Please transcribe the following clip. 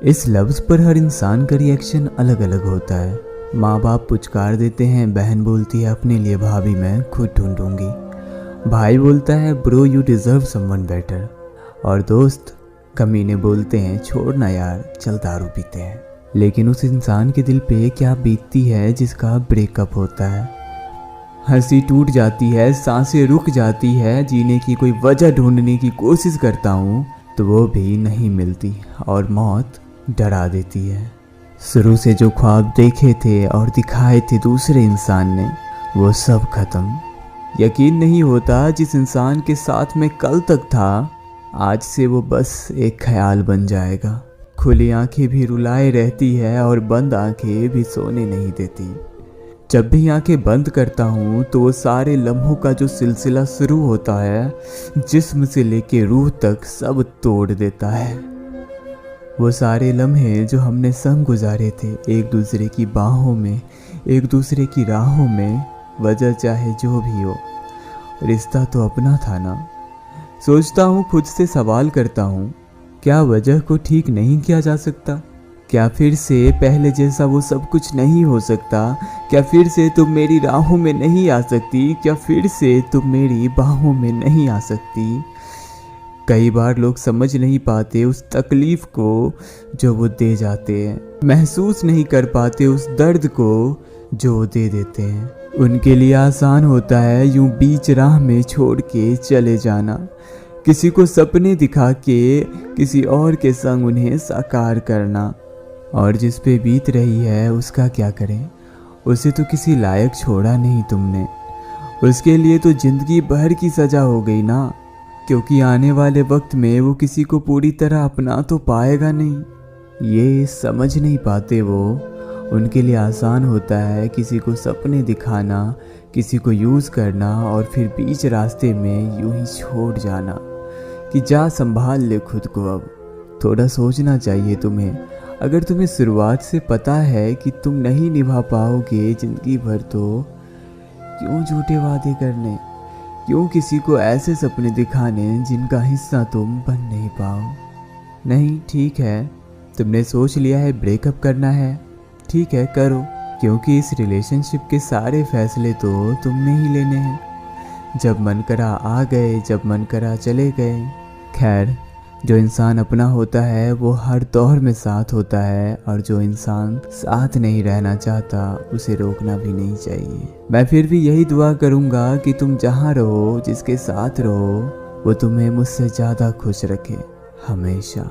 इस लफ्ज़ पर हर इंसान का रिएक्शन अलग अलग होता है। माँ बाप पुचकार देते हैं, बहन बोलती है अपने लिए भाभी मैं खुद ढूंढूंगी, भाई बोलता है bro you deserve someone better, और दोस्त कमीने बोलते हैं छोड़ना यार चल दारू पीते हैं। लेकिन उस इंसान के दिल पे क्या बीतती है जिसका ब्रेकअप होता है। हंसी टूट जाती है, सांसें रुक जाती है, जीने की कोई वजह ढूंढने की कोशिश करता हूँ तो वो भी नहीं मिलती और मौत डरा देती है। शुरू से जो ख्वाब देखे थे और दिखाए थे दूसरे इंसान ने, वो सब खत्म। यकीन नहीं होता जिस इंसान के साथ मैं कल तक था, आज से वो बस एक ख्याल बन जाएगा। खुली आंखें भी रुलाए रहती है और बंद आंखें भी सोने नहीं देती। जब भी आंखें बंद करता हूँ तो वो सारे लम्हों का जो सिलसिला शुरू होता है, जिस्म से लेके रूह तक सब तोड़ देता है। वो सारे लम्हे जो हमने संग गुजारे थे, एक दूसरे की बाहों में, एक दूसरे की राहों में, वजह चाहे जो भी हो, रिश्ता तो अपना था ना। सोचता हूँ, खुद से सवाल करता हूँ, क्या वजह को ठीक नहीं किया जा सकता? क्या फिर से पहले जैसा वो सब कुछ नहीं हो सकता? क्या फिर से तुम मेरी राहों में नहीं आ सकती? क्या फिर से तुम मेरी बाहों में नहीं आ सकती? कई बार लोग समझ नहीं पाते उस तकलीफ को जो वो दे जाते हैं, महसूस नहीं कर पाते उस दर्द को जो वो दे देते हैं। उनके लिए आसान होता है यूं बीच राह में छोड़ के चले जाना, किसी को सपने दिखा के किसी और के संग उन्हें साकार करना। और जिस पे बीत रही है उसका क्या करें? उसे तो किसी लायक छोड़ा नहीं तुमने, उसके लिए तो जिंदगी भर की सजा हो गई ना, क्योंकि आने वाले वक्त में वो किसी को पूरी तरह अपना तो पाएगा नहीं। ये समझ नहीं पाते वो। उनके लिए आसान होता है किसी को सपने दिखाना, किसी को यूज़ करना और फिर बीच रास्ते में यूं ही छोड़ जाना कि जा संभाल ले खुद को। अब थोड़ा सोचना चाहिए तुम्हें। अगर तुम्हें शुरुआत से पता है कि तुम नहीं निभा पाओगे ज़िंदगी भर, तो क्यों झूठे वादे करने, क्यों किसी को ऐसे सपने दिखाने जिनका हिस्सा तुम बन नहीं पाओ। नहीं, ठीक है, तुमने सोच लिया है ब्रेकअप करना है, ठीक है करो, क्योंकि इस रिलेशनशिप के सारे फैसले तो तुमने ही लेने हैं। जब मन करा आ गए, जब मन करा चले गए। खैर, जो इंसान अपना होता है वो हर दौर में साथ होता है, और जो इंसान साथ नहीं रहना चाहता उसे रोकना भी नहीं चाहिए। मैं फिर भी यही दुआ करूँगा कि तुम जहाँ रहो, जिसके साथ रहो, वो तुम्हें मुझसे ज़्यादा खुश रखे हमेशा।